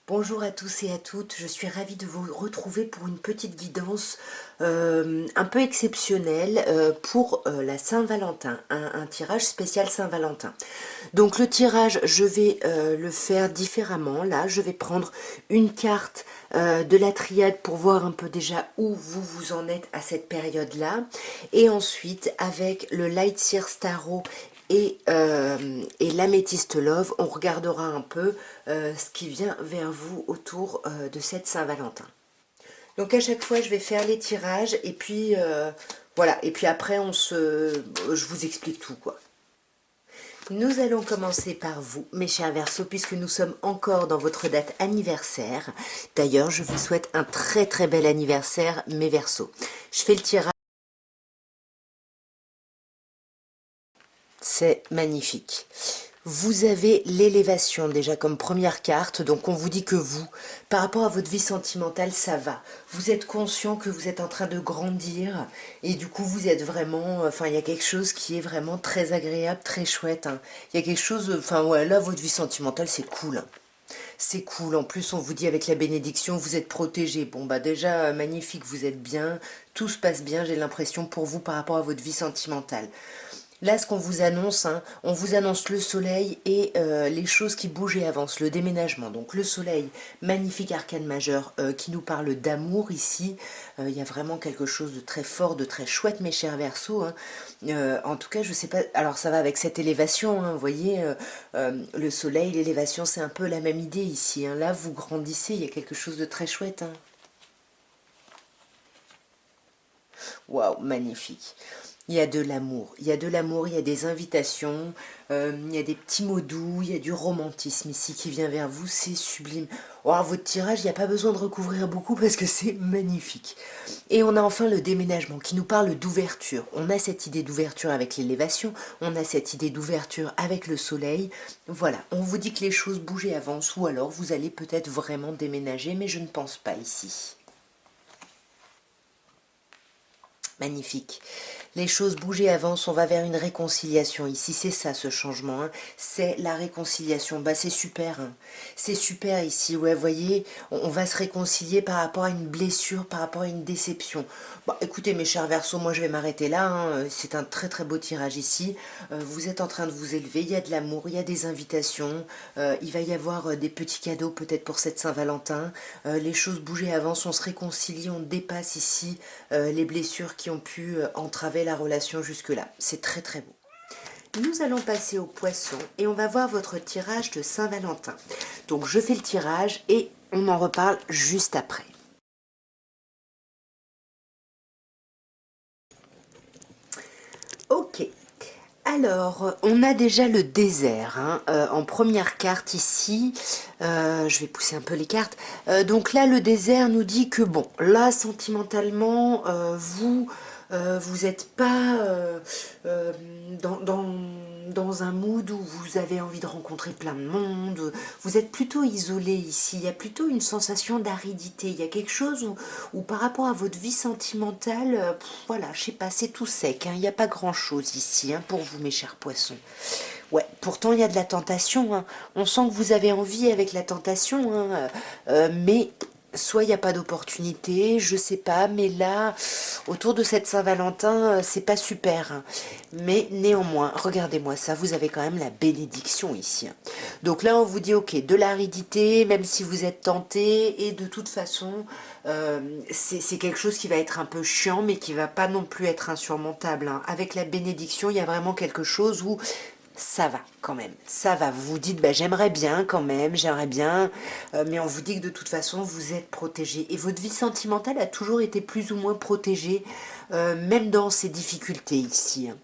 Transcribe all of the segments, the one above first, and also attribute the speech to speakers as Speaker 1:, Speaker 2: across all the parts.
Speaker 1: Bonjour à tous et à toutes, je suis ravie de vous retrouver pour une petite guidance un peu exceptionnelle pour la Saint-Valentin, un tirage spécial Saint-Valentin. Donc le tirage, je vais le faire différemment. Là, je vais prendre une carte de la triade pour voir un peu déjà où vous en êtes à cette période-là. Et ensuite, avec le Light Seer Tarot et l'améthyste Love, on regardera un peu ce qui vient vers vous autour de cette Saint-Valentin. Donc à chaque fois, je vais faire les tirages et puis voilà. Et puis après, je vous explique tout quoi. Nous allons commencer par vous, mes chers Verseaux, puisque nous sommes encore dans votre date anniversaire. D'ailleurs, je vous souhaite un très très bel anniversaire, mes Verseaux. Je fais le tirage. C'est magnifique. Vous avez l'élévation déjà comme première carte, donc on vous dit que vous, par rapport à votre vie sentimentale, ça va. Vous êtes conscient que vous êtes en train de grandir et du coup vous êtes vraiment, enfin il y a quelque chose qui est vraiment très agréable, très chouette. Hein. Il y a quelque chose, enfin ouais, là votre vie sentimentale c'est cool. Hein. C'est cool, en plus on vous dit avec la bénédiction, vous êtes protégé. Bon bah déjà magnifique, vous êtes bien, tout se passe bien, j'ai l'impression pour vous par rapport à votre vie sentimentale. Là, ce qu'on vous annonce, hein, on vous annonce le soleil et les choses qui bougent et avancent, le déménagement. Donc le soleil, magnifique arcane majeur qui nous parle d'amour ici. Il y a vraiment quelque chose de très fort, de très chouette, mes chers Verseaux. Hein. En tout cas, je sais pas, alors ça va avec cette élévation, hein, vous voyez, le soleil, l'élévation, c'est un peu la même idée ici. Hein. Là, vous grandissez, il y a quelque chose de très chouette. Hein. Waouh, magnifique. Il y a de l'amour, il y a de l'amour, il y a des invitations, il y a des petits mots doux, il y a du romantisme ici qui vient vers vous, c'est sublime. Oh, alors, votre tirage, il n'y a pas besoin de recouvrir beaucoup parce que c'est magnifique. Et on a enfin le déménagement qui nous parle d'ouverture. On a cette idée d'ouverture avec l'élévation, on a cette idée d'ouverture avec le soleil. Voilà, on vous dit que les choses bougent et avancent ou alors vous allez peut-être vraiment déménager, mais je ne pense pas ici. Magnifique. Les choses bougent et avancent, on va vers une réconciliation ici, c'est ça ce changement, hein. C'est la réconciliation, bah c'est super, hein. C'est super ici, ouais, vous voyez, on va se réconcilier par rapport à une blessure, par rapport à une déception. Bon, écoutez mes chers Verseaux, moi je vais m'arrêter là, hein. C'est un très très beau tirage ici, vous êtes en train de vous élever, il y a de l'amour, il y a des invitations, il va y avoir des petits cadeaux peut-être pour cette Saint-Valentin, les choses bougent et avancent, on se réconcilie, on dépasse ici les blessures qui ont pu entraver la relation jusque-là. C'est très très beau. Nous allons passer au poisson et on va voir votre tirage de Saint-Valentin. Donc je fais le tirage et on en reparle juste après. Ok. Alors, on a déjà le désert hein, en première carte ici. Je vais pousser un peu les cartes. Donc là, le désert nous dit que bon, là, sentimentalement, vous n'êtes pas dans un mood où vous avez envie de rencontrer plein de monde. Vous êtes plutôt isolé ici. Il y a plutôt une sensation d'aridité. Il y a quelque chose où par rapport à votre vie sentimentale, voilà, je sais pas, c'est tout sec. Hein, il n'y a pas grand-chose ici hein, pour vous, mes chers poissons. Ouais, pourtant il y a de la tentation. Hein. On sent que vous avez envie avec la tentation, hein, mais soit il n'y a pas d'opportunité, je sais pas, mais là, autour de cette Saint-Valentin, c'est pas super. Hein. Mais néanmoins, regardez-moi ça, vous avez quand même la bénédiction ici. Hein. Donc là, on vous dit, ok, de l'aridité, même si vous êtes tenté, et de toute façon, c'est quelque chose qui va être un peu chiant, mais qui va pas non plus être insurmontable. Hein. Avec la bénédiction, il y a vraiment quelque chose où ça va quand même, ça va. Vous vous dites, bah, j'aimerais bien quand même, j'aimerais bien, mais on vous dit que de toute façon, vous êtes protégé. Et votre vie sentimentale a toujours été plus ou moins protégée, même dans ces difficultés ici. Hein.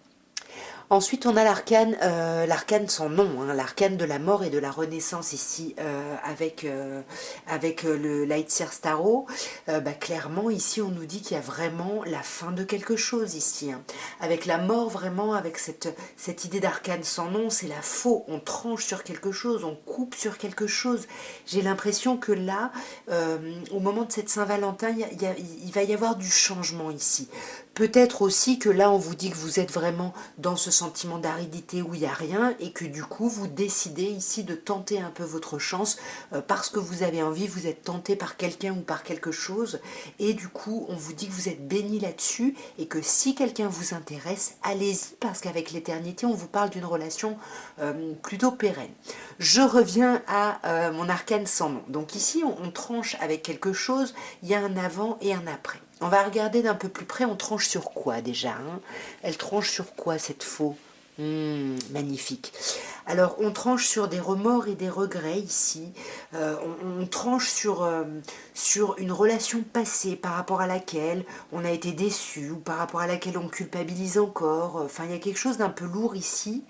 Speaker 1: Ensuite, on a l'arcane sans nom, hein, l'arcane de la mort et de la renaissance ici avec le Lightseer Tarot. Bah, clairement, ici, on nous dit qu'il y a vraiment la fin de quelque chose ici. Hein. Avec la mort, vraiment, avec cette idée d'arcane sans nom, c'est la faux. On tranche sur quelque chose, on coupe sur quelque chose. J'ai l'impression que là, au moment de cette Saint-Valentin, il va y avoir du changement ici. Peut-être aussi que là, on vous dit que vous êtes vraiment dans ce sentiment d'aridité où il n'y a rien et que du coup, vous décidez ici de tenter un peu votre chance parce que vous avez envie, vous êtes tenté par quelqu'un ou par quelque chose et du coup, on vous dit que vous êtes béni là-dessus et que si quelqu'un vous intéresse, allez-y parce qu'avec l'éternité, on vous parle d'une relation plutôt pérenne. Je reviens à mon arcane sans nom. Donc ici, on tranche avec quelque chose, il y a un avant et un après. On va regarder d'un peu plus près, on tranche sur quoi déjà hein. Elle tranche sur quoi cette faux? Magnifique. Alors, on tranche sur des remords et des regrets ici. On tranche sur une relation passée par rapport à laquelle on a été déçu ou par rapport à laquelle on culpabilise encore. Enfin, il y a quelque chose d'un peu lourd ici.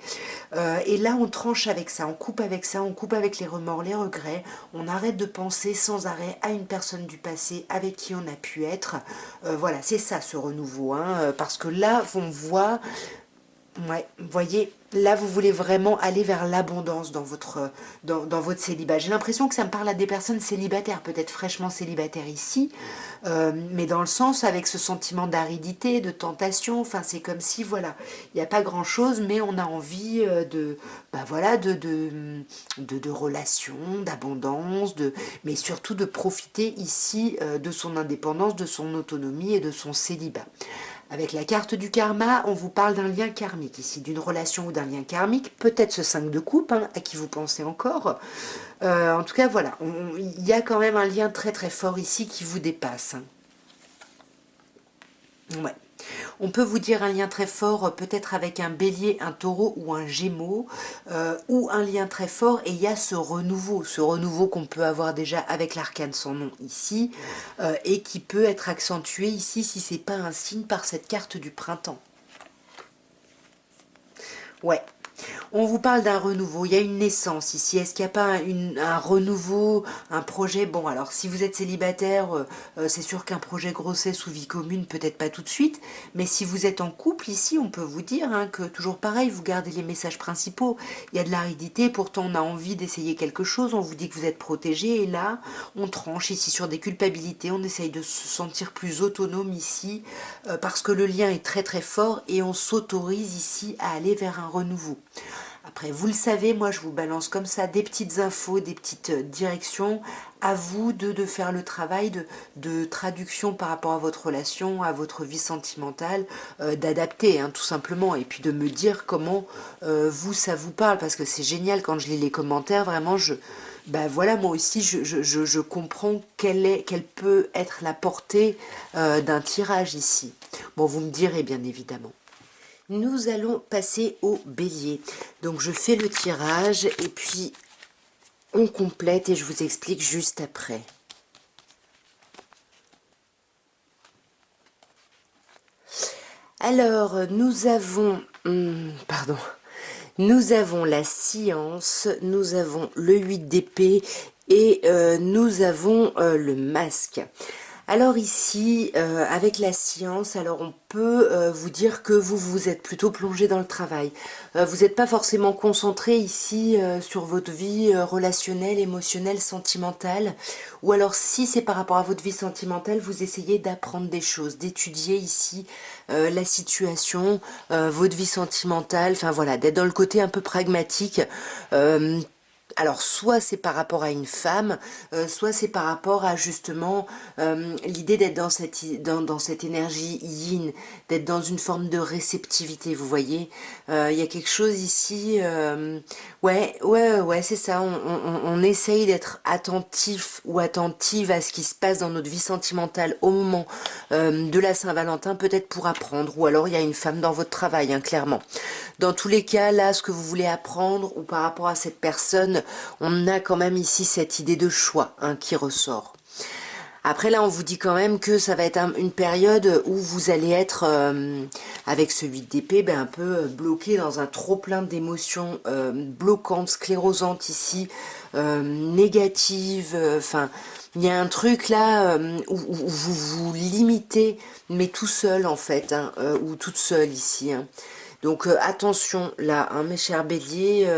Speaker 1: Et là, on tranche avec ça, on coupe avec ça, on coupe avec les remords, les regrets. On arrête de penser sans arrêt à une personne du passé avec qui on a pu être. Voilà, c'est ça ce renouveau. Hein, parce que là, on voit... Ouais, vous voyez, là vous voulez vraiment aller vers l'abondance dans votre célibat. J'ai l'impression que ça me parle à des personnes célibataires, peut-être fraîchement célibataires ici, mais dans le sens avec ce sentiment d'aridité, de tentation, enfin c'est comme si, voilà, il n'y a pas grand-chose, mais on a envie voilà, de relations, d'abondance, mais surtout de profiter ici de son indépendance, de son autonomie et de son célibat. Avec la carte du karma, on vous parle d'un lien karmique ici, d'une relation ou d'un lien karmique, peut-être ce 5 de coupe, hein, à qui vous pensez encore. En tout cas, voilà, il y a quand même un lien très très fort ici qui vous dépasse. Hein. Ouais. On peut vous dire un lien très fort, peut-être avec un bélier, un taureau ou un gémeau, ou un lien très fort, et il y a ce renouveau qu'on peut avoir déjà avec l'arcane sans nom ici, et qui peut être accentué ici si c'est pas un signe par cette carte du printemps. Ouais. On vous parle d'un renouveau, il y a une naissance ici. Est-ce qu'il n'y a pas un renouveau, un projet? Bon, alors si vous êtes célibataire, c'est sûr qu'un projet grossesse ou vie commune, peut-être pas tout de suite. Mais si vous êtes en couple ici, on peut vous dire hein, que toujours pareil, vous gardez les messages principaux. Il y a de l'aridité, pourtant on a envie d'essayer quelque chose. On vous dit que vous êtes protégé et là, on tranche ici sur des culpabilités. On essaye de se sentir plus autonome ici parce que le lien est très très fort et on s'autorise ici à aller vers un renouveau. Après, vous le savez, moi je vous balance comme ça des petites infos, des petites directions. À vous de faire le travail de traduction par rapport à votre relation, à votre vie sentimentale, d'adapter hein, tout simplement. Et puis de me dire comment vous, ça vous parle. Parce que c'est génial quand je lis les commentaires, vraiment, ben voilà, moi aussi, je comprends quelle peut être la portée d'un tirage ici. Bon, vous me direz bien évidemment. Nous allons passer au bélier. Donc je fais le tirage et puis on complète et je vous explique juste après. Alors nous avons, nous avons la science, nous avons le 8 d'épée et nous avons le masque. Alors ici, avec la science, alors on peut vous dire que vous êtes plutôt plongé dans le travail. Vous n'êtes pas forcément concentré ici sur votre vie relationnelle, émotionnelle, sentimentale. Ou alors si c'est par rapport à votre vie sentimentale, vous essayez d'apprendre des choses, d'étudier ici la situation, votre vie sentimentale, enfin voilà, d'être dans le côté un peu pragmatique. Alors, soit c'est par rapport à une femme, soit c'est par rapport à justement l'idée d'être dans cette énergie yin, d'être dans une forme de réceptivité, vous voyez. Il y a quelque chose ici, ouais, c'est ça, on essaye d'être attentif ou attentive à ce qui se passe dans notre vie sentimentale au moment de la Saint-Valentin, peut-être pour apprendre, ou alors il y a une femme dans votre travail, hein, clairement. Dans tous les cas, là, ce que vous voulez apprendre, ou par rapport à cette personne, on a quand même ici cette idée de choix hein, qui ressort. Après là, on vous dit quand même que ça va être une période où vous allez être, avec ce 8 d'épée, un peu bloqué dans un trop-plein d'émotions bloquantes, sclérosantes ici, négatives, enfin... il y a un truc là où vous vous limitez, mais tout seul en fait, hein, ou toute seule ici. Hein. Donc attention là, hein, mes chers béliers...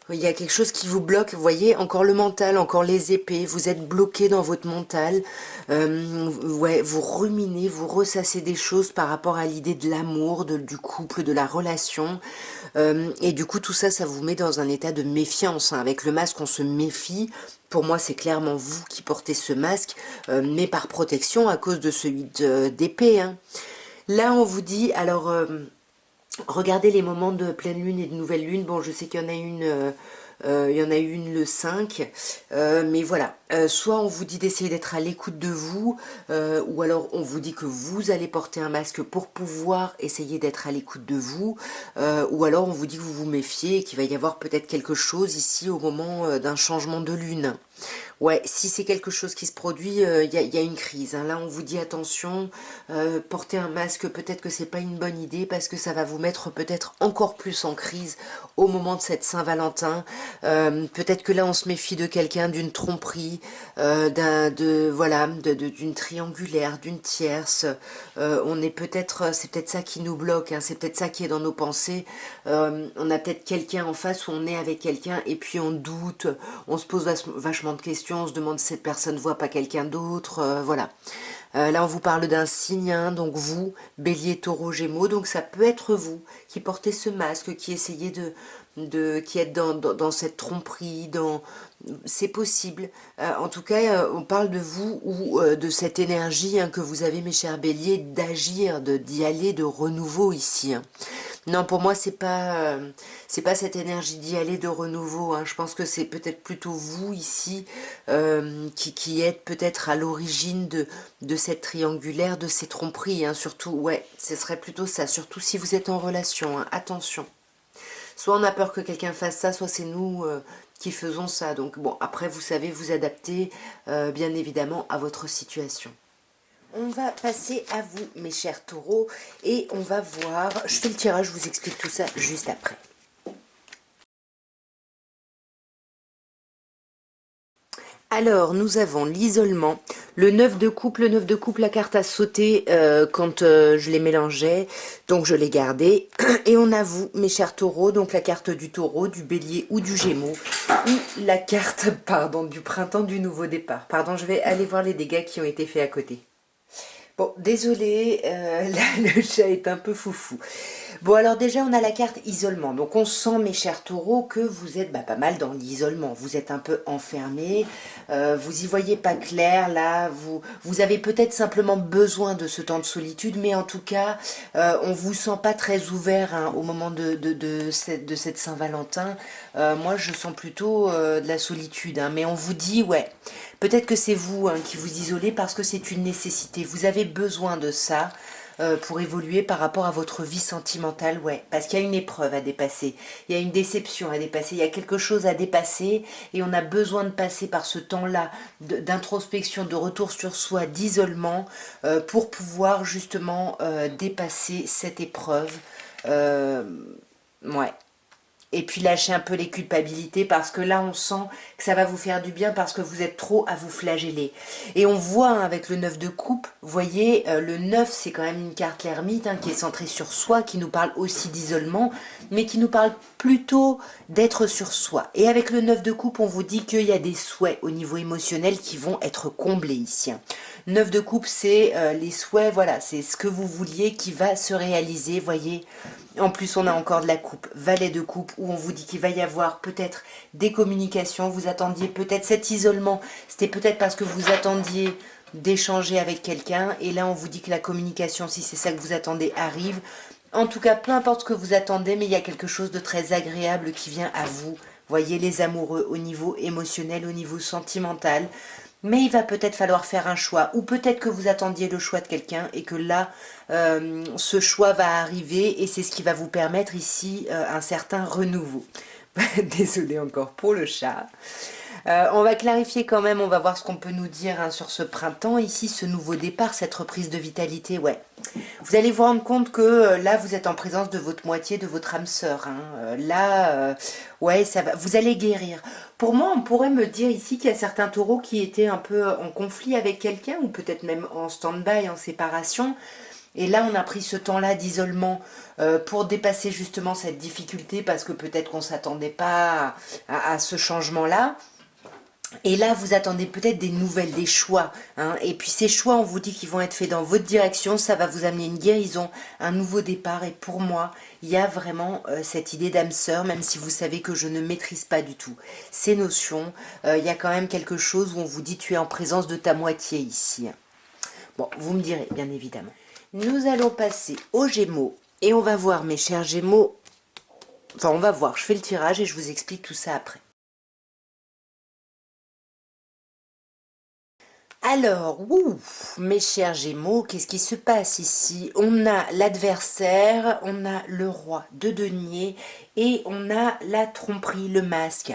Speaker 1: Il y a quelque chose qui vous bloque, vous voyez, encore le mental, encore les épées, vous êtes bloqué dans votre mental, ouais, vous ruminez, vous ressassez des choses par rapport à l'idée de l'amour, du couple, de la relation, et du coup tout ça, ça vous met dans un état de méfiance, hein. Avec le masque, on se méfie. Pour moi, c'est clairement vous qui portez ce masque, mais par protection à cause de celui d'épée, hein. Là, on vous dit, alors... regardez les moments de pleine lune et de nouvelle lune. Bon, je sais qu'il y en a une, il y en a une le 5, mais voilà. Soit on vous dit d'essayer d'être à l'écoute de vous, ou alors on vous dit que vous allez porter un masque pour pouvoir essayer d'être à l'écoute de vous, ou alors on vous dit que vous vous méfiez et qu'il va y avoir peut-être quelque chose ici au moment d'un changement de lune. Ouais, si c'est quelque chose qui se produit, y a une crise, hein. Là, on vous dit attention, porter un masque, peut-être que c'est pas une bonne idée parce que ça va vous mettre peut-être encore plus en crise au moment de cette Saint-Valentin. Peut-être que là, on se méfie de quelqu'un, d'une tromperie, voilà, d'une triangulaire, d'une tierce. On est peut-être, c'est peut-être ça qui nous bloque, hein, c'est peut-être ça qui est dans nos pensées. On a peut-être quelqu'un en face où on est avec quelqu'un et puis on doute, on se pose vachement de questions, on se demande si cette personne voit pas quelqu'un d'autre, voilà. Là, on vous parle d'un signe, hein, donc vous, Bélier, Taureau, Gémeaux, donc ça peut être vous qui portez ce masque, qui essayez qui êtes dans cette tromperie, c'est possible. En tout cas, on parle de vous ou de cette énergie, hein, que vous avez, mes chers Béliers, d'agir, d'y aller, de renouveau ici, hein. Non, pour moi, c'est pas cette énergie d'y aller de renouveau, hein. Je pense que c'est peut-être plutôt vous ici qui êtes peut-être à l'origine de cette triangulaire, de ces tromperies, hein. Surtout, ouais, ce serait plutôt ça, surtout si vous êtes en relation, hein. Attention. Soit on a peur que quelqu'un fasse ça, soit c'est nous qui faisons ça. Donc bon, après, vous savez vous adapter, bien évidemment, à votre situation. On va passer à vous, mes chers taureaux, et on va voir... Je fais le tirage, je vous explique tout ça juste après. Alors, nous avons l'isolement, le 9 de coupe. Le 9 de coupe, la carte a sauté quand je les mélangeais, donc je l'ai gardé. Et on a vous, mes chers taureaux, donc la carte du taureau, du bélier ou du gémeaux, ou la carte, pardon, du printemps, du nouveau départ. Pardon, je vais aller voir les dégâts qui ont été faits à côté. Bon, désolé, là, le chat est un peu foufou. Bon, alors déjà, on a la carte isolement. Donc, on sent, mes chers taureaux, que vous êtes pas mal dans l'isolement. Vous êtes un peu enfermés, vous y voyez pas clair, là. Vous avez peut-être simplement besoin de ce temps de solitude, mais en tout cas, on vous sent pas très ouvert, hein, au moment de cette Saint-Valentin. Moi, je sens plutôt de la solitude, hein, mais on vous dit, ouais... Peut-être que c'est vous, hein, qui vous isolez parce que c'est une nécessité. Vous avez besoin de ça pour évoluer par rapport à votre vie sentimentale, ouais. Parce qu'il y a une épreuve à dépasser, il y a une déception à dépasser, il y a quelque chose à dépasser et on a besoin de passer par ce temps-là d'introspection, de retour sur soi, d'isolement pour pouvoir justement dépasser cette épreuve. Ouais. Et puis lâcher un peu les culpabilités parce que là on sent que ça va vous faire du bien parce que vous êtes trop à vous flageller. Et on voit, hein, avec le 9 de coupe, vous voyez, le 9 c'est quand même une carte l'ermite, hein, qui est centrée sur soi, qui nous parle aussi d'isolement, mais qui nous parle plutôt d'être sur soi. Et avec le 9 de coupe, on vous dit qu'il y a des souhaits au niveau émotionnel qui vont être comblés ici, hein. 9 de coupe, c'est les souhaits, voilà, c'est ce que vous vouliez qui va se réaliser, voyez. En plus, on a encore de la coupe, valet de coupe, où on vous dit qu'il va y avoir peut-être des communications. Vous attendiez peut-être cet isolement. C'était peut-être parce que vous attendiez d'échanger avec quelqu'un. Et là, on vous dit que la communication, si c'est ça que vous attendez, arrive. En tout cas, peu importe ce que vous attendez, mais il y a quelque chose de très agréable qui vient à vous. Voyez les amoureux au niveau émotionnel, au niveau sentimental. Mais il va peut-être falloir faire un choix, ou peut-être que vous attendiez le choix de quelqu'un et que là, ce choix va arriver et c'est ce qui va vous permettre ici un certain renouveau. Désolée encore pour le chat. On va clarifier quand même, on va voir ce qu'on peut nous dire, hein, sur ce printemps, ici, ce nouveau départ, cette reprise de vitalité, ouais. Vous allez vous rendre compte que là, vous êtes en présence de votre moitié, de votre âme sœur, hein. Ouais, ça va, vous allez guérir. Pour moi, on pourrait me dire ici qu'il y a certains taureaux qui étaient un peu en conflit avec quelqu'un, ou peut-être même en stand-by, en séparation. Et là, on a pris ce temps-là d'isolement pour dépasser justement cette difficulté parce que peut-être qu'on ne s'attendait pas à ce changement-là. Et là, vous attendez peut-être des nouvelles, des choix. Hein. Et puis ces choix, on vous dit qu'ils vont être faits dans votre direction. Ça va vous amener une guérison, un nouveau départ. Et pour moi, il y a vraiment cette idée d'âme sœur, même si vous savez que je ne maîtrise pas du tout ces notions. Il y a quand même quelque chose où on vous dit tu es en présence de ta moitié ici. Bon, vous me direz, bien évidemment. Nous allons passer aux Gémeaux. Et on va voir, mes chers Gémeaux. Enfin, on va voir. Je fais le tirage et je vous explique tout ça après. Alors, mes chers Gémeaux, qu'est-ce qui se passe ici? On a l'adversaire, on a le roi de denier et on a la tromperie, le masque.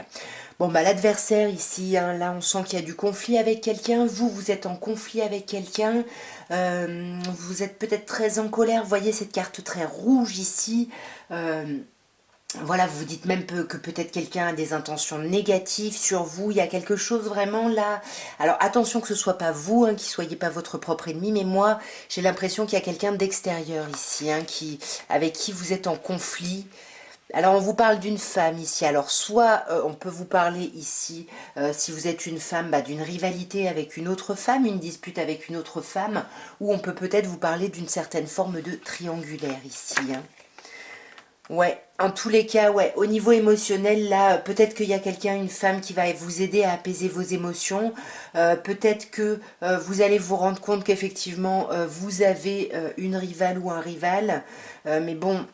Speaker 1: Bon, bah l'adversaire ici, hein, là on sent qu'il y a du conflit avec quelqu'un. Vous êtes en conflit avec quelqu'un. Vous êtes peut-être très en colère. Vous voyez cette carte très rouge ici. Voilà, vous vous dites même que peut-être quelqu'un a des intentions négatives sur vous. Il y a quelque chose vraiment là. Alors attention que ce soit pas vous, hein, qui soyez pas votre propre ennemi, mais moi j'ai l'impression qu'il y a quelqu'un d'extérieur ici, hein, avec qui vous êtes en conflit. Alors on vous parle d'une femme ici. Alors soit on peut vous parler ici, si vous êtes une femme, bah, d'une rivalité avec une autre femme, une dispute avec une autre femme, ou on peut peut-être vous parler d'une certaine forme de triangulaire ici. Hein. Ouais, en tous les cas, ouais, au niveau émotionnel, là, peut-être qu'il y a quelqu'un, une femme qui va vous aider à apaiser vos émotions. Peut-être que vous allez vous rendre compte qu'effectivement, vous avez une rivale ou un rival. Mais bon,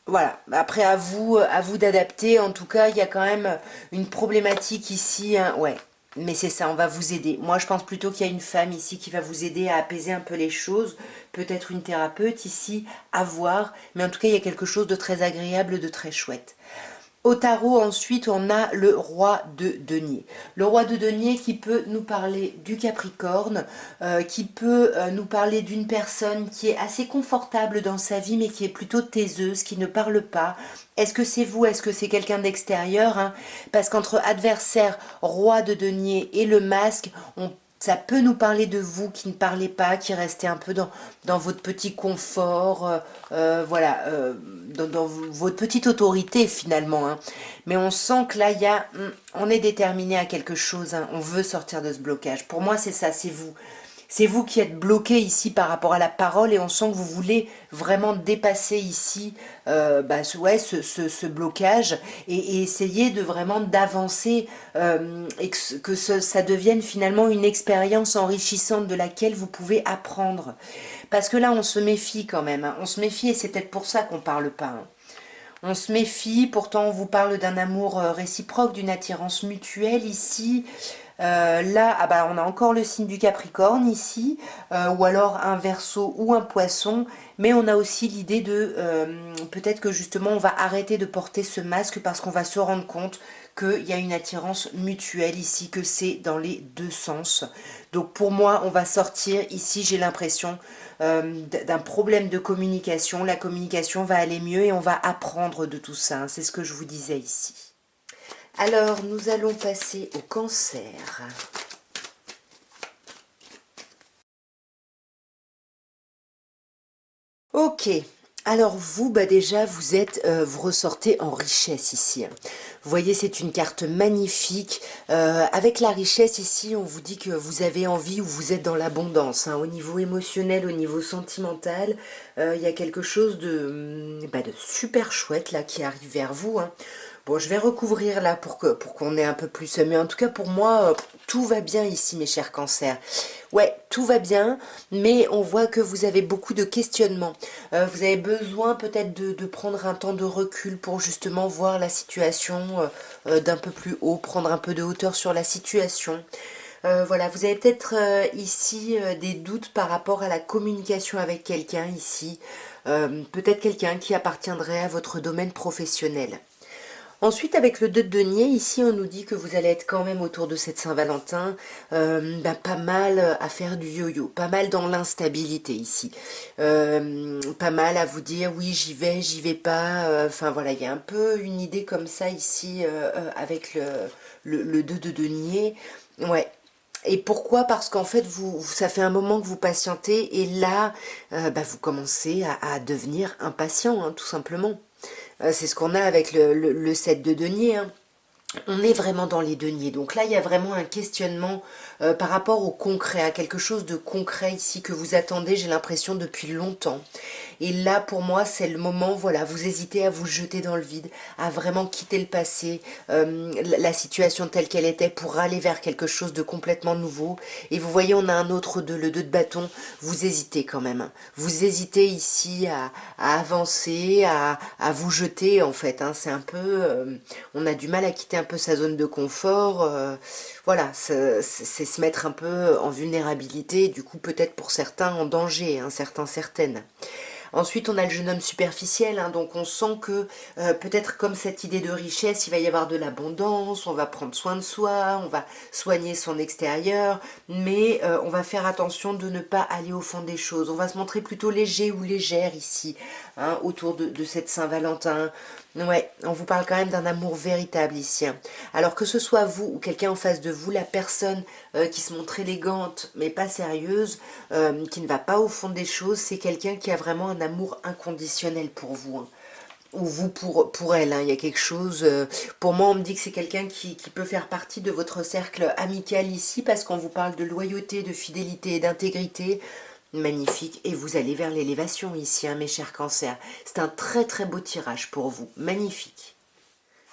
Speaker 1: voilà, après à vous d'adapter. En tout cas, il y a quand même une problématique ici, hein. Ouais, mais c'est ça, on va vous aider. Moi, je pense plutôt qu'il y a une femme ici qui va vous aider à apaiser un peu les choses. Peut-être une thérapeute ici, à voir. Mais en tout cas, il y a quelque chose de très agréable, de très chouette. Au tarot, ensuite, on a le roi de denier. Le roi de denier qui peut nous parler du Capricorne, qui peut nous parler d'une personne qui est assez confortable dans sa vie, mais qui est plutôt taiseuse, qui ne parle pas. Est-ce que c'est vous? Est-ce que c'est quelqu'un d'extérieur, hein? Parce qu'entre adversaire, roi de denier et le masque, ça peut nous parler de vous qui ne parlez pas, qui restez un peu dans votre petit confort, voilà, dans votre petite autorité finalement. Hein. Mais on sent que là, on est déterminé à quelque chose, hein. On veut sortir de ce blocage. Pour moi, c'est ça, c'est vous. C'est vous qui êtes bloqué ici par rapport à la parole et on sent que vous voulez vraiment dépasser ici ce blocage et essayer de vraiment d'avancer et que ça devienne finalement une expérience enrichissante de laquelle vous pouvez apprendre. Parce que là, on se méfie quand même. Hein. On se méfie et c'est peut-être pour ça qu'on parle pas. Hein. On se méfie, pourtant on vous parle d'un amour réciproque, d'une attirance mutuelle ici. Là, ah bah, on a encore le signe du Capricorne ici, ou alors un Verseau ou un Poisson, mais on a aussi l'idée de peut-être que justement on va arrêter de porter ce masque parce qu'on va se rendre compte qu'il y a une attirance mutuelle ici, que c'est dans les deux sens. Donc pour moi, on va sortir ici, j'ai l'impression d'un problème de communication. La communication va aller mieux et on va apprendre de tout ça. Hein. C'est ce que je vous disais ici. Alors, nous allons passer au Cancer. Ok. Alors vous, bah déjà, vous ressortez en richesse ici. Vous voyez, c'est une carte magnifique. Avec la richesse ici, on vous dit que vous avez envie ou vous êtes dans l'abondance. Hein. Au niveau émotionnel, au niveau sentimental, il y a quelque chose de super chouette là qui arrive vers vous. Hein. Bon, je vais recouvrir là pour qu'on ait un peu plus. Mais en tout cas, pour moi, tout va bien ici, mes chers cancers. Ouais, tout va bien, mais on voit que vous avez beaucoup de questionnements. Vous avez besoin peut-être de prendre un temps de recul pour justement voir la situation d'un peu plus haut, prendre un peu de hauteur sur la situation. Voilà, vous avez peut-être ici des doutes par rapport à la communication avec quelqu'un ici. Peut-être quelqu'un qui appartiendrait à votre domaine professionnel. Ensuite, avec le 2 de denier, ici, on nous dit que vous allez être quand même autour de cette Saint-Valentin, pas mal à faire du yo-yo, pas mal dans l'instabilité ici, pas mal à vous dire oui, j'y vais pas, enfin voilà, il y a un peu une idée comme ça ici avec le 2 de denier, ouais. Et pourquoi? Parce qu'en fait, ça fait un moment que vous patientez et là, vous commencez à devenir impatient, hein, tout simplement. C'est ce qu'on a avec le 7 de denier, hein. On est vraiment dans les deniers. Donc là, il y a vraiment un questionnement par rapport au concret, à quelque chose de concret ici que vous attendez, j'ai l'impression, depuis longtemps. Et là, pour moi, c'est le moment, voilà, vous hésitez à vous jeter dans le vide, à vraiment quitter le passé, la situation telle qu'elle était pour aller vers quelque chose de complètement nouveau. Et vous voyez, on a un autre 2, le 2 de bâton, vous hésitez quand même. Vous hésitez ici à avancer, à vous jeter en fait, hein. C'est un peu, on a du mal à quitter un peu sa zone de confort. Voilà, c'est se mettre un peu en vulnérabilité, du coup peut-être pour certains en danger, hein, certaines. Ensuite, on a le jeune homme superficiel, hein, donc on sent que peut-être comme cette idée de richesse, il va y avoir de l'abondance, on va prendre soin de soi, on va soigner son extérieur, mais on va faire attention de ne pas aller au fond des choses. On va se montrer plutôt léger ou légère ici, hein, autour de cette Saint-Valentin. Ouais, on vous parle quand même d'un amour véritable ici, hein. Alors que ce soit vous ou quelqu'un en face de vous, la personne qui se montre élégante mais pas sérieuse, qui ne va pas au fond des choses, c'est quelqu'un qui a vraiment un amour inconditionnel pour vous, hein. Ou vous pour elle, hein. Il y a quelque chose, pour moi on me dit que c'est quelqu'un qui peut faire partie de votre cercle amical ici, parce qu'on vous parle de loyauté, de fidélité et d'intégrité. Magnifique, et vous allez vers l'élévation ici, hein, mes chers cancers. C'est un très très beau tirage pour vous, magnifique.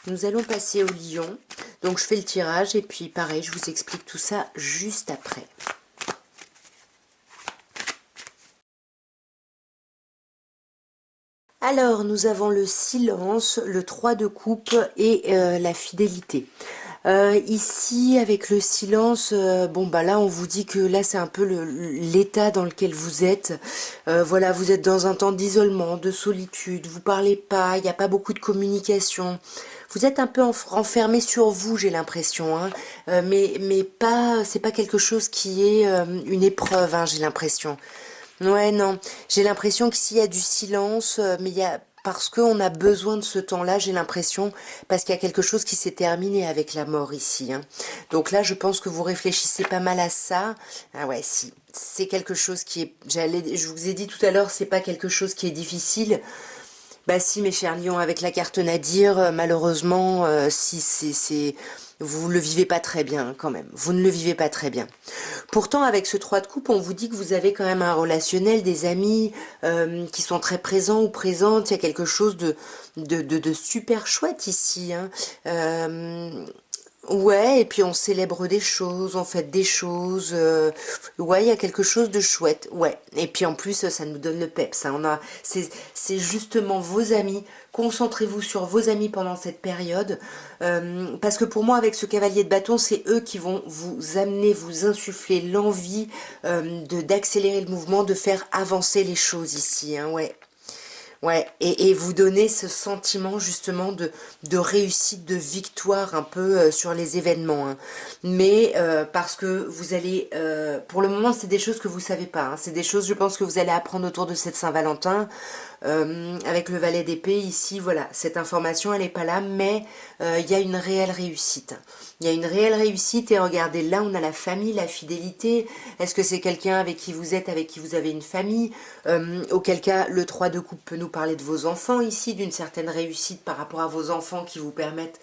Speaker 1: Nous allons passer au lion, donc je fais le tirage et puis pareil, je vous explique tout ça juste après. Alors, nous avons le silence, le 3 de coupe et la fidélité. Ici, avec le silence, bon bah là, on vous dit que là, c'est un peu l'état dans lequel vous êtes. Voilà, vous êtes dans un temps d'isolement, de solitude, vous parlez pas, il n'y a pas beaucoup de communication. Vous êtes un peu renfermé sur vous, j'ai l'impression, hein. Mais pas, c'est pas quelque chose qui est une épreuve, hein, j'ai l'impression. Ouais, non. J'ai l'impression qu'ici, il y a du silence, mais il y a... Parce qu'on a besoin de ce temps-là, j'ai l'impression, parce qu'il y a quelque chose qui s'est terminé avec la mort ici, hein. Donc là, je pense que vous réfléchissez pas mal à ça. Ah ouais, si. C'est quelque chose qui est... Je vous ai dit tout à l'heure, c'est pas quelque chose qui est difficile. Bah si, mes chers lions, avec la carte Nadir, malheureusement, si vous le vivez pas très bien quand même. Vous ne le vivez pas très bien. Pourtant, avec ce 3 de coupe, on vous dit que vous avez quand même un relationnel, des amis qui sont très présents ou présentes. Il y a quelque chose de super chouette ici, hein. Ouais, et puis on célèbre des choses, on fête des choses. Ouais, il y a quelque chose de chouette. Ouais, et puis en plus, ça nous donne le peps, hein. C'est justement vos amis. Concentrez-vous sur vos amis pendant cette période, parce que pour moi, avec ce cavalier de bâton, c'est eux qui vont vous amener, vous insuffler l'envie d'accélérer le mouvement, de faire avancer les choses ici, hein. Ouais. Ouais, et vous donner ce sentiment justement de réussite, de victoire un peu sur les événements, hein. Mais parce que vous allez, pour le moment c'est des choses que vous savez pas, hein. C'est des choses je pense que vous allez apprendre autour de cette Saint-Valentin. Avec le valet d'épée ici, voilà, cette information elle n'est pas là, mais il y a une réelle réussite. Il y a une réelle réussite et regardez, là on a la famille, la fidélité. Est-ce que c'est quelqu'un avec qui vous êtes, avec qui vous avez une famille? Auquel cas le 3 de coupe peut nous parler de vos enfants ici, d'une certaine réussite par rapport à vos enfants qui vous permettent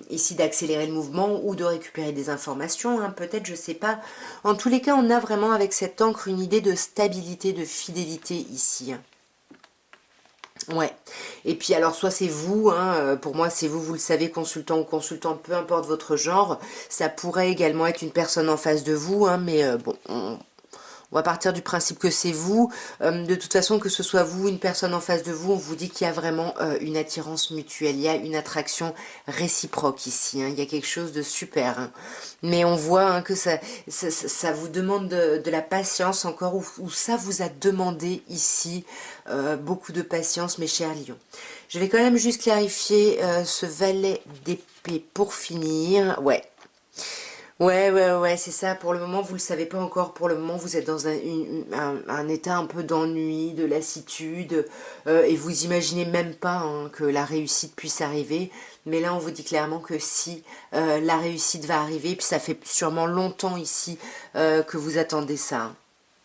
Speaker 1: ici d'accélérer le mouvement ou de récupérer des informations, hein, peut-être, je sais pas. En tous les cas, on a vraiment avec cette encre une idée de stabilité, de fidélité ici, hein. Ouais, et puis alors soit c'est vous, hein, pour moi c'est vous, vous le savez, consultant ou consultante, peu importe votre genre, ça pourrait également être une personne en face de vous, hein, mais bon, on va partir du principe que c'est vous. De toute façon, que ce soit vous ou une personne en face de vous, on vous dit qu'il y a vraiment une attirance mutuelle, il y a une attraction réciproque ici, hein. Il y a quelque chose de super, hein. Mais on voit, hein, que ça vous demande de la patience encore, ou ça vous a demandé ici beaucoup de patience, mes chers lions. Je vais quand même juste clarifier ce valet d'épée pour finir. Ouais. Ouais, c'est ça. Pour le moment, vous le savez pas encore. Pour le moment, vous êtes dans un état un peu d'ennui, de lassitude, et vous imaginez même pas, hein, que la réussite puisse arriver. Mais là, on vous dit clairement que si la réussite va arriver, puis ça fait sûrement longtemps ici que vous attendez ça. Hein.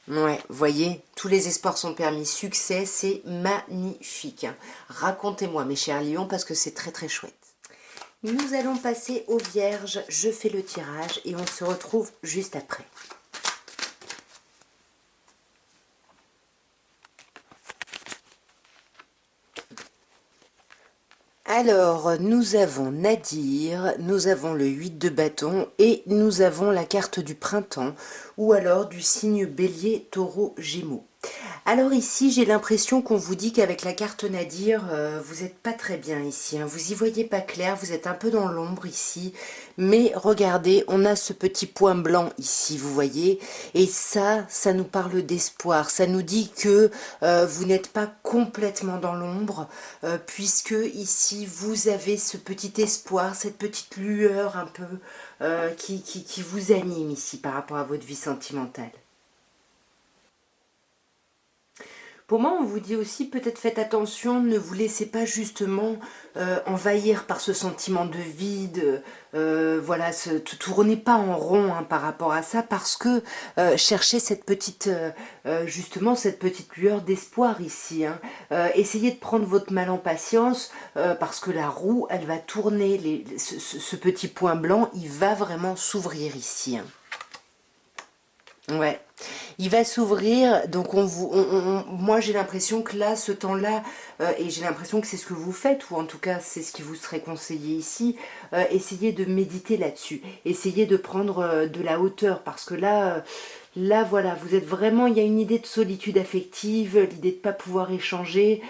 Speaker 1: Ouais, voyez, tous les espoirs sont permis. Succès, c'est magnifique. Hein. Racontez-moi, mes chers lions, parce que c'est très très chouette. Nous allons passer aux vierges. Je fais le tirage et on se retrouve juste après. Alors, nous avons Nadir, nous avons le 8 de bâton et nous avons la carte du printemps ou alors du signe bélier, taureau, gémeaux. Alors ici, j'ai l'impression qu'on vous dit qu'avec la carte Nadir, vous n'êtes pas très bien ici. Hein. Vous y voyez pas clair, vous êtes un peu dans l'ombre ici. Mais regardez, on a ce petit point blanc ici, vous voyez. Et ça nous parle d'espoir. Ça nous dit que vous n'êtes pas complètement dans l'ombre, puisque ici, vous avez ce petit espoir, cette petite lueur un peu qui vous anime ici par rapport à votre vie sentimentale. Pour moi, on vous dit aussi, peut-être faites attention, ne vous laissez pas justement envahir par ce sentiment de vide, voilà, tournez pas en rond hein, par rapport à ça, parce que cherchez cette petite, justement, cette petite lueur d'espoir ici. Hein. Essayez de prendre votre mal en patience, parce que la roue, elle va tourner, ce petit point blanc, il va vraiment s'ouvrir ici. Hein. Ouais, il va s'ouvrir, donc moi j'ai l'impression que là, ce temps-là, et j'ai l'impression que c'est ce que vous faites, ou en tout cas c'est ce qui vous serait conseillé ici, essayez de méditer là-dessus, essayez de prendre de la hauteur, parce que là voilà, vous êtes vraiment, il y a une idée de solitude affective, l'idée de ne pas pouvoir échanger,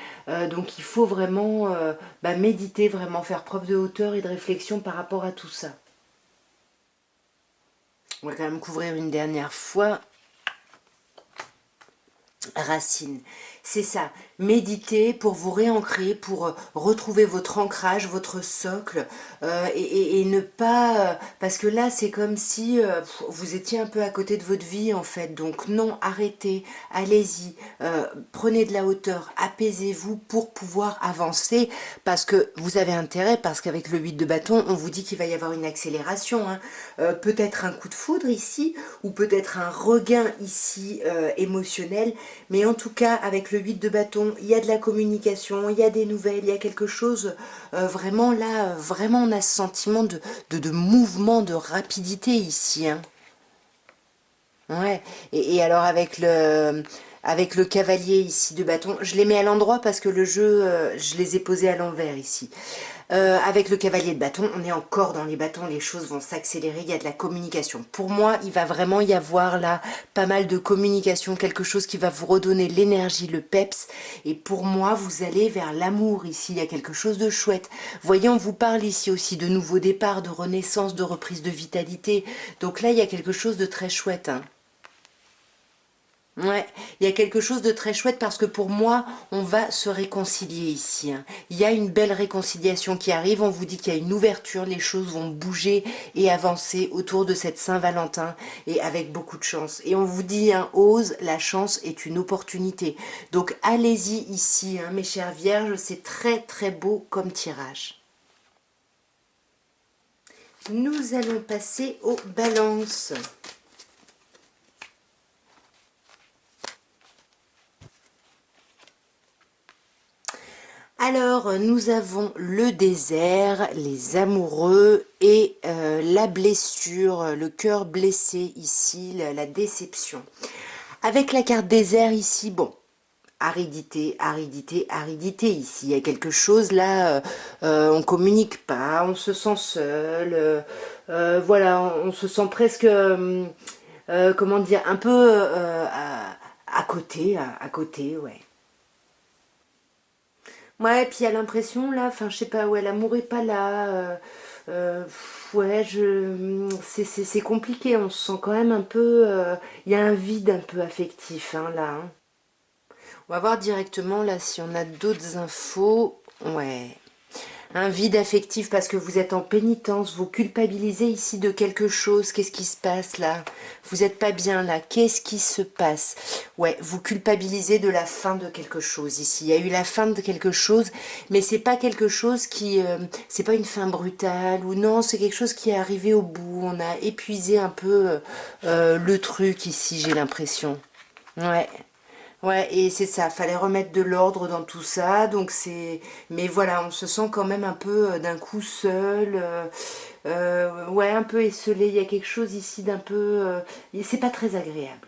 Speaker 1: donc il faut vraiment méditer, vraiment faire preuve de hauteur et de réflexion par rapport à tout ça. On va quand même couvrir une dernière fois. Racine, c'est ça, méditez pour vous réancrer, pour retrouver votre ancrage, votre socle, et ne pas, parce que là c'est comme si vous étiez un peu à côté de votre vie en fait, donc non, arrêtez, allez-y, prenez de la hauteur, apaisez-vous pour pouvoir avancer, parce que vous avez intérêt, parce qu'avec le 8 de bâton, on vous dit qu'il va y avoir une accélération, hein. Peut-être un coup de foudre ici, ou peut-être un regain ici émotionnel, mais en tout cas, avec le 8 de bâton, il y a de la communication, il y a des nouvelles, il y a quelque chose, vraiment là, vraiment on a ce sentiment de mouvement, de rapidité ici. Hein. Ouais, et alors avec le cavalier ici de bâton, je les mets à l'endroit parce que le jeu, je les ai posés à l'envers ici. Avec le cavalier de bâton, on est encore dans les bâtons, les choses vont s'accélérer, il y a de la communication. Pour moi, il va vraiment y avoir là pas mal de communication, quelque chose qui va vous redonner l'énergie, le peps. Et pour moi, vous allez vers l'amour ici, il y a quelque chose de chouette. Voyez, on vous parle ici aussi de nouveaux départs, de renaissance, de reprise de vitalité. Donc là, il y a quelque chose de très chouette. Hein. Ouais, il y a quelque chose de très chouette parce que pour moi, on va se réconcilier ici. Hein. Il y a une belle réconciliation qui arrive, on vous dit qu'il y a une ouverture, les choses vont bouger et avancer autour de cette Saint-Valentin et avec beaucoup de chance. Et on vous dit, hein, ose, la chance est une opportunité. Donc allez-y ici, hein, mes chères vierges, c'est très très beau comme tirage. Nous allons passer aux balances. Alors, nous avons le désert, les amoureux et la blessure, le cœur blessé ici, la déception. Avec la carte désert ici, bon, aridité, aridité, aridité ici. Il y a quelque chose là, on communique pas, on se sent seul, voilà, on se sent presque, comment dire, un peu à côté, à côté, ouais. Ouais, puis il y a l'impression là, enfin je sais pas, ouais, l'amour est pas là. Ouais, c'est compliqué, on se sent quand même un peu. Il y a un vide un peu affectif hein, là. Hein. On va voir directement là si on a d'autres infos. Ouais. Un vide affectif parce que vous êtes en pénitence, vous culpabilisez ici de quelque chose. Qu'est-ce qui se passe là? Vous n'êtes pas bien là. Qu'est-ce qui se passe? Ouais, vous culpabilisez de la fin de quelque chose ici. Il y a eu la fin de quelque chose, mais c'est pas quelque chose qui... c'est pas une fin brutale ou non, c'est quelque chose qui est arrivé au bout. On a épuisé un peu le truc ici, j'ai l'impression. Ouais. Ouais, et c'est ça, fallait remettre de l'ordre dans tout ça, donc c'est... Mais voilà, on se sent quand même un peu d'un coup seul, ouais, un peu esselé, il y a quelque chose ici d'un peu... c'est pas très agréable.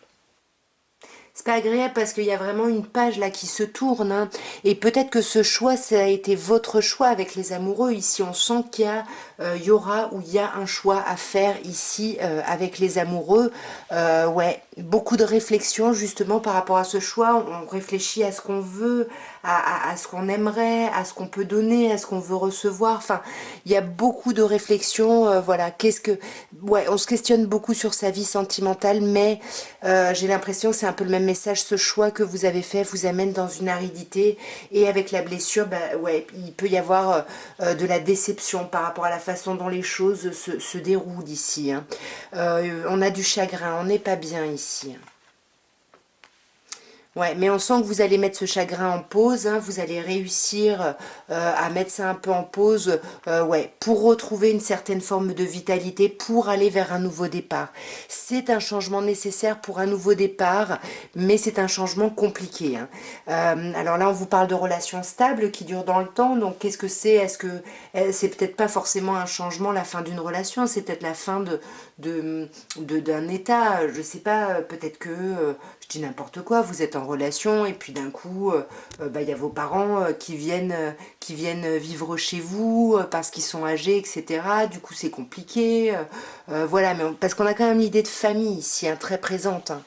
Speaker 1: C'est pas agréable parce qu'il y a vraiment une page là qui se tourne, hein. Et peut-être que ce choix, ça a été votre choix avec les amoureux. Ici, on sent qu'il y a, il y aura ou il y a un choix à faire ici avec les amoureux. Ouais, beaucoup de réflexion justement par rapport à ce choix. On réfléchit à ce qu'on veut, à ce qu'on aimerait, à ce qu'on peut donner, à ce qu'on veut recevoir. Enfin, il y a beaucoup de réflexion. Voilà, qu'est-ce que... Ouais, on se questionne beaucoup sur sa vie sentimentale, mais j'ai l'impression que c'est un peu le même message. Ce choix que vous avez fait vous amène dans une aridité, et avec la blessure, bah, ouais, il peut y avoir de la déception par rapport à la façon dont les choses se déroulent ici, hein. On a du chagrin, on n'est pas bien ici. Ouais, mais on sent que vous allez mettre ce chagrin en pause, hein, vous allez réussir à mettre ça un peu en pause, ouais, pour retrouver une certaine forme de vitalité, pour aller vers un nouveau départ. C'est un changement nécessaire pour un nouveau départ, mais c'est un changement compliqué, hein. Alors là, on vous parle de relations stables qui durent dans le temps, donc qu'est-ce que c'est? Est-ce que c'est peut-être pas forcément un changement, la fin d'une relation, c'est peut-être la fin d'un état, je sais pas, peut-être que, je dis n'importe quoi, vous êtes en relation et puis d'un coup, bah, y a vos parents qui viennent vivre chez vous parce qu'ils sont âgés, etc. Du coup, c'est compliqué. Voilà, mais parce qu'on a quand même l'idée de famille ici, hein, très présente, hein.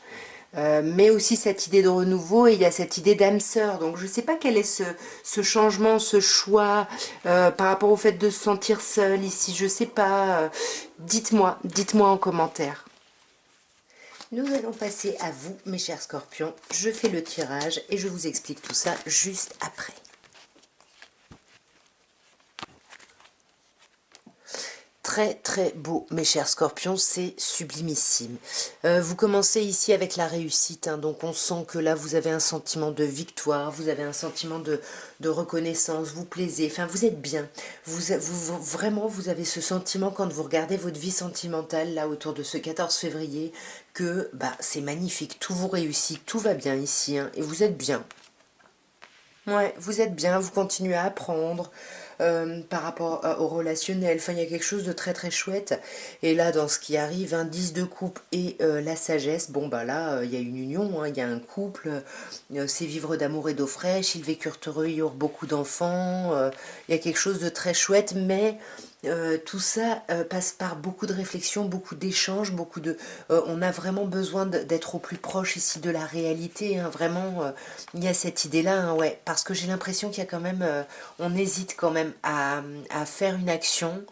Speaker 1: Mais aussi cette idée de renouveau, et il y a cette idée d'âme sœur. Donc je ne sais pas quel est ce changement, ce choix par rapport au fait de se sentir seul ici. Je ne sais pas. Dites-moi en commentaire. Nous allons passer à vous, mes chers scorpions. Je fais le tirage et je vous explique tout ça juste après. Très très beau, mes chers scorpions, c'est sublimissime. Vous commencez ici avec la réussite, hein, donc on sent que là vous avez un sentiment de victoire, vous avez un sentiment de reconnaissance, vous plaisez, enfin vous êtes bien. Vraiment, vous avez ce sentiment quand vous regardez votre vie sentimentale là autour de ce 14 février, que bah, c'est magnifique, tout vous réussit, tout va bien ici, hein, et vous êtes bien. Ouais, vous êtes bien, vous continuez à apprendre par rapport au relationnel. Enfin, il y a quelque chose de très très chouette. Et là, dans ce qui arrive, un 10 de coupe et la sagesse, bon bah là, il y a une union, hein, il y a un couple, c'est vivre d'amour et d'eau fraîche, ils vécurent heureux, ils eurent beaucoup d'enfants, il y a quelque chose de très chouette, mais tout ça passe par beaucoup de réflexion, beaucoup d'échanges, on a vraiment besoin d'être au plus proche ici de la réalité, hein, vraiment, il y a cette idée-là, hein, ouais, parce que j'ai l'impression qu'il y a quand même, on hésite quand même à faire une action,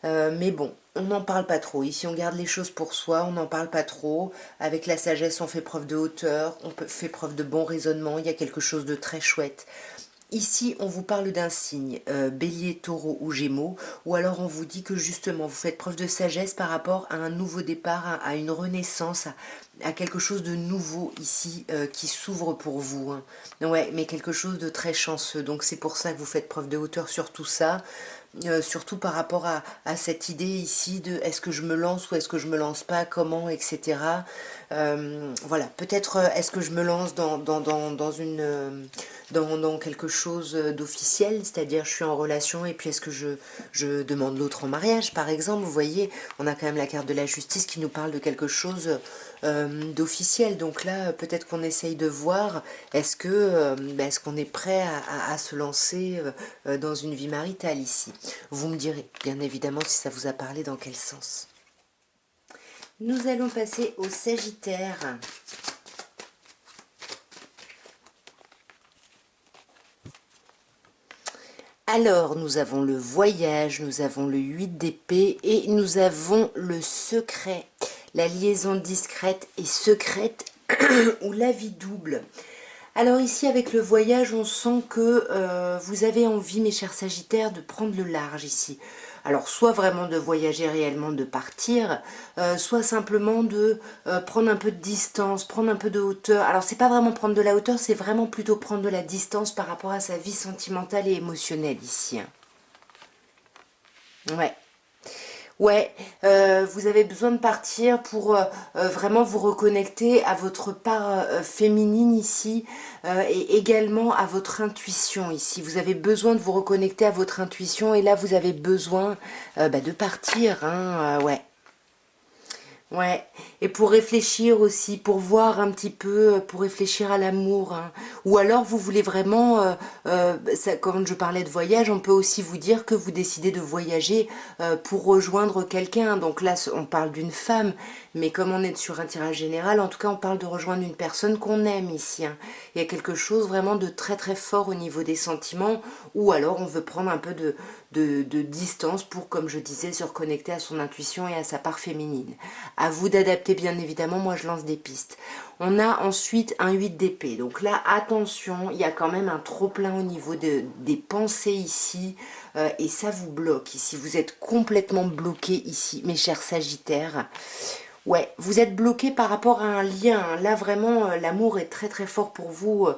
Speaker 1: mais bon, on n'en parle pas trop. Ici, on garde les choses pour soi, on n'en parle pas trop. Avec la sagesse, on fait preuve de hauteur, fait preuve de bon raisonnement, il y a quelque chose de très chouette. Ici, on vous parle d'un signe, bélier, taureau ou gémeaux, ou alors on vous dit que justement, vous faites preuve de sagesse par rapport à un nouveau départ, à une renaissance, à quelque chose de nouveau ici qui s'ouvre pour vous, hein. Ouais, mais quelque chose de très chanceux, donc c'est pour ça que vous faites preuve de hauteur sur tout ça. Surtout par rapport à cette idée ici de est-ce que je me lance ou est-ce que je me lance pas, comment, etc. Voilà, peut-être est-ce que je me lance dans quelque chose d'officiel, c'est-à-dire je suis en relation et puis est-ce que je demande l'autre en mariage, par exemple. Vous voyez, on a quand même la carte de la justice qui nous parle de quelque chose d'officiel. Donc là, peut-être qu'on essaye de voir est-ce qu'on est prêt à se lancer dans une vie maritale ici. Vous me direz, bien évidemment, si ça vous a parlé, dans quel sens. Nous allons passer au Sagittaire. Alors, nous avons le voyage, nous avons le 8 d'épée et nous avons le secret, la liaison discrète et secrète ou la vie double. Alors ici, avec le voyage, on sent que vous avez envie, mes chers Sagittaires, de prendre le large ici. Alors, soit vraiment de voyager réellement, de partir, soit simplement de prendre un peu de distance, prendre un peu de hauteur. Alors, c'est pas vraiment prendre de la hauteur, c'est vraiment plutôt prendre de la distance par rapport à sa vie sentimentale et émotionnelle ici, hein. Ouais. Ouais, vous avez besoin de partir pour vraiment vous reconnecter à votre part féminine ici et également à votre intuition ici. Vous avez besoin de vous reconnecter à votre intuition et là vous avez besoin de partir, hein, ouais. Ouais, et pour réfléchir aussi, pour voir un petit peu, pour réfléchir à l'amour, hein. Ou alors vous voulez vraiment, quand je parlais de voyage, on peut aussi vous dire que vous décidez de voyager pour rejoindre quelqu'un. Donc là, on parle d'une femme, mais comme on est sur un tirage général, en tout cas, on parle de rejoindre une personne qu'on aime ici, hein. Il y a quelque chose vraiment de très très fort au niveau des sentiments, ou alors on veut prendre un peu de distance pour, comme je disais, se reconnecter à son intuition et à sa part féminine. À vous d'adapter, bien évidemment, moi je lance des pistes. On a ensuite un 8 d'épée. Donc là, attention, il y a quand même un trop-plein au niveau des pensées ici. Et ça vous bloque ici. Vous êtes complètement bloqué ici, mes chers Sagittaires. Ouais, vous êtes bloqué par rapport à un lien, hein. Là, vraiment, l'amour est très très fort pour vous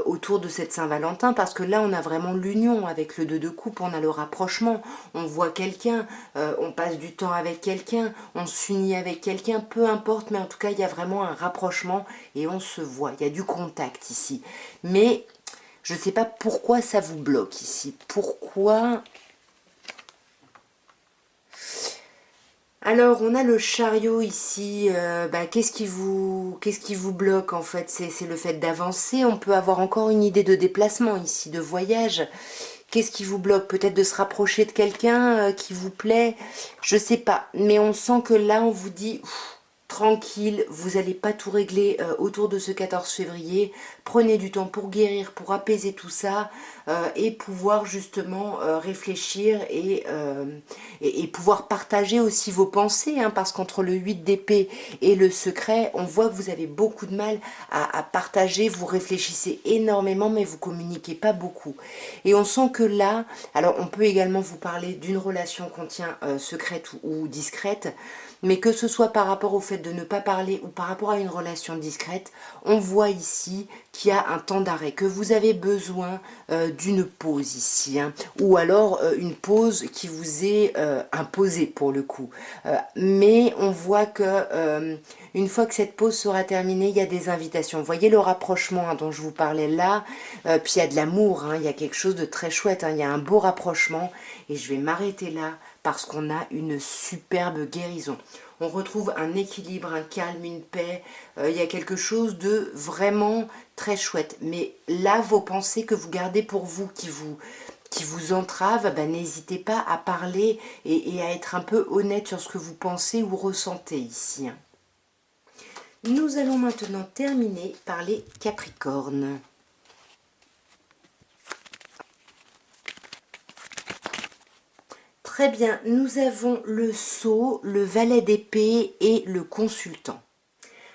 Speaker 1: autour de cette Saint-Valentin parce que là, on a vraiment l'union avec le 2 de coupe, on a le rapprochement, on voit quelqu'un, on passe du temps avec quelqu'un, on s'unit avec quelqu'un, peu importe, mais en tout cas, il y a vraiment un rapprochement et on se voit, il y a du contact ici. Mais je ne sais pas pourquoi ça vous bloque ici. Pourquoi? Alors, on a le chariot ici. Qu'est-ce qui vous bloque en fait? C'est le fait d'avancer. On peut avoir encore une idée de déplacement ici, de voyage. Qu'est-ce qui vous bloque? Peut-être de se rapprocher de quelqu'un qui vous plaît. Je sais pas. Mais on sent que là, on vous dit ouf, tranquille, vous n'allez pas tout régler autour de ce 14 février. Prenez du temps pour guérir, pour apaiser tout ça et pouvoir justement réfléchir et pouvoir partager aussi vos pensées, hein, parce qu'entre le 8 d'épée et le secret, on voit que vous avez beaucoup de mal à partager, vous réfléchissez énormément mais vous communiquez pas beaucoup. Et on sent que là, alors on peut également vous parler d'une relation qu'on tient secrète ou discrète, mais que ce soit par rapport au fait de ne pas parler ou par rapport à une relation discrète, on voit ici qu'il y a un temps d'arrêt, que vous avez besoin d'une pause ici, hein, ou alors une pause qui vous est imposée pour le coup. Mais on voit que une fois que cette pause sera terminée, il y a des invitations. Vous voyez le rapprochement, hein, dont je vous parlais là, puis il y a de l'amour, hein, il y a quelque chose de très chouette, hein, il y a un beau rapprochement, et je vais m'arrêter là parce qu'on a une superbe guérison. On retrouve un équilibre, un calme, une paix. Il y a quelque chose de vraiment très chouette. Mais là, vos pensées que vous gardez pour vous, qui vous entravent, ben, n'hésitez pas à parler et à être un peu honnête sur ce que vous pensez ou ressentez ici, hein. Nous allons maintenant terminer par les Capricornes. Très bien, nous avons le sceau, le valet d'épée et le consultant.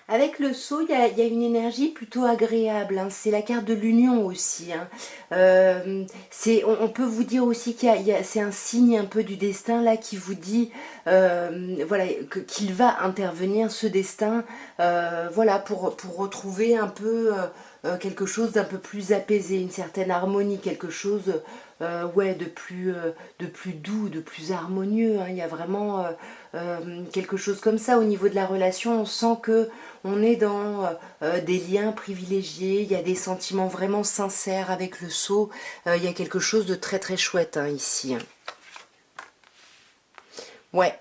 Speaker 1: Avec le sceau, il y a une énergie plutôt agréable, hein. C'est la carte de l'union aussi, hein. On peut vous dire aussi c'est un signe un peu du destin là qui vous dit voilà, qu'il va intervenir ce destin voilà, pour retrouver un peu quelque chose d'un peu plus apaisé, une certaine harmonie, quelque chose ouais, de plus doux, de plus harmonieux, hein. Il y a vraiment quelque chose comme ça au niveau de la relation. On sent que on est dans des liens privilégiés, il y a des sentiments vraiment sincères avec le sceau. Il y a quelque chose de très très chouette, hein, ici, hein. Ouais.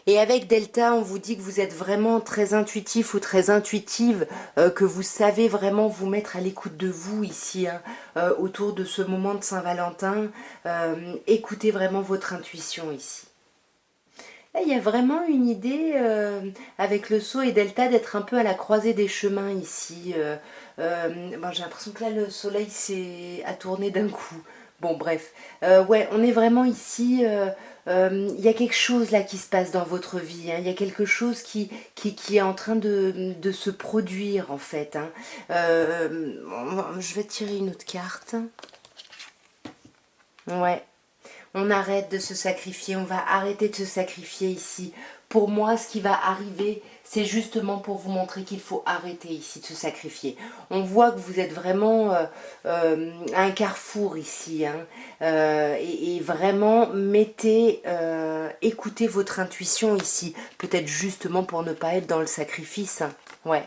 Speaker 1: Et avec Delta, on vous dit que vous êtes vraiment très intuitif ou très intuitive, que vous savez vraiment vous mettre à l'écoute de vous ici, hein, autour de ce moment de Saint-Valentin. Écoutez vraiment votre intuition ici. Là, il y a vraiment une idée avec le Sceau et Delta d'être un peu à la croisée des chemins ici. Bon, j'ai l'impression que là, le soleil a tourné d'un coup. Bon, bref. Ouais, on est vraiment ici il y a quelque chose là qui se passe dans votre vie, hein. Il y a quelque chose qui est en train de se produire en fait, hein. Je vais tirer une autre carte. Ouais. On arrête de se sacrifier, on va arrêter de se sacrifier ici. Pour moi, ce qui va arriver, c'est justement pour vous montrer qu'il faut arrêter ici de se sacrifier. On voit que vous êtes vraiment à un carrefour ici, hein, et vraiment écoutez votre intuition ici, peut-être justement pour ne pas être dans le sacrifice, hein. Ouais.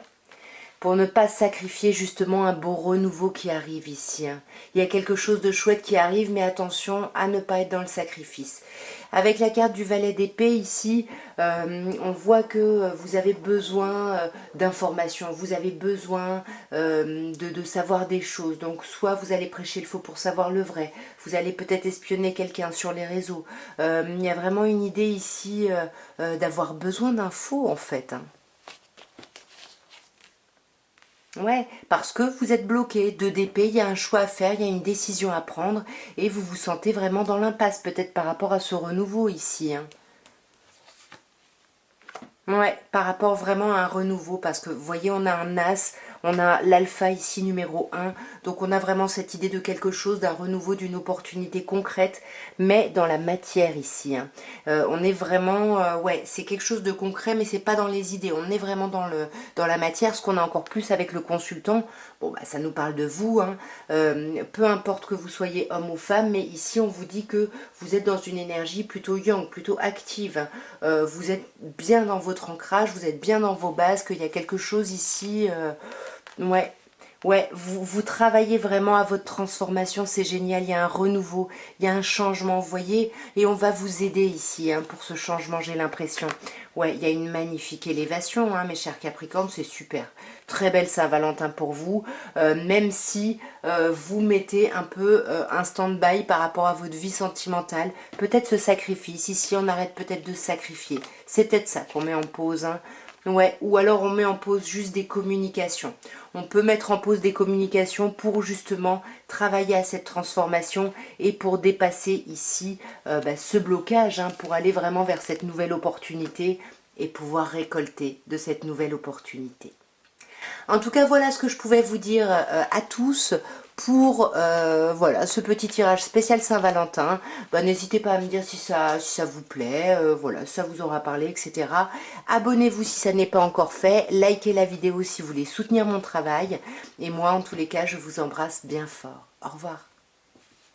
Speaker 1: Pour ne pas sacrifier justement un beau renouveau qui arrive ici, hein. Il y a quelque chose de chouette qui arrive, mais attention à ne pas être dans le sacrifice. Avec la carte du valet d'épée ici, on voit que vous avez besoin d'informations, vous avez besoin de savoir des choses. Donc soit vous allez prêcher le faux pour savoir le vrai, vous allez peut-être espionner quelqu'un sur les réseaux. Il y a vraiment une idée ici d'avoir besoin d'infos en fait, hein. Ouais, parce que vous êtes bloqué. 2 d'épée, il y a un choix à faire, il y a une décision à prendre et vous vous sentez vraiment dans l'impasse, peut-être par rapport à ce renouveau ici, hein. Ouais, par rapport vraiment à un renouveau, parce que vous voyez, on a un as, on a l'alpha ici numéro 1, donc on a vraiment cette idée de quelque chose, d'un renouveau, d'une opportunité concrète, mais dans la matière ici, hein. On est vraiment, ouais, c'est quelque chose de concret, mais c'est pas dans les idées, on est vraiment dans la matière, ce qu'on a encore plus avec le consultant. Bon, bah, ça nous parle de vous, hein. Peu importe que vous soyez homme ou femme, mais ici on vous dit que vous êtes dans une énergie plutôt yang, plutôt active, hein. Vous êtes bien dans votre ancrage, vous êtes bien dans vos bases, qu'il y a quelque chose ici, ouais, ouais, vous travaillez vraiment à votre transformation, c'est génial, il y a un renouveau, il y a un changement, vous voyez, et on va vous aider ici, hein, pour ce changement, j'ai l'impression. Ouais, il y a une magnifique élévation, hein, mes chers Capricornes, c'est super. Très belle Saint-Valentin pour vous, même si vous mettez un peu un stand-by par rapport à votre vie sentimentale, peut-être ce sacrifice, ici on arrête peut-être de se sacrifier, c'est peut-être ça qu'on met en pause, hein. Ouais, ou alors on met en pause juste des communications. On peut mettre en pause des communications pour justement travailler à cette transformation et pour dépasser ici ce blocage, hein, pour aller vraiment vers cette nouvelle opportunité et pouvoir récolter de cette nouvelle opportunité. En tout cas, voilà ce que je pouvais vous dire à tous pour voilà, ce petit tirage spécial Saint-Valentin. Bah, n'hésitez pas à me dire si ça vous plaît, voilà, si ça vous aura parlé, etc. Abonnez-vous si ça n'est pas encore fait, likez la vidéo si vous voulez soutenir mon travail. Et moi, en tous les cas, je vous embrasse bien fort. Au revoir.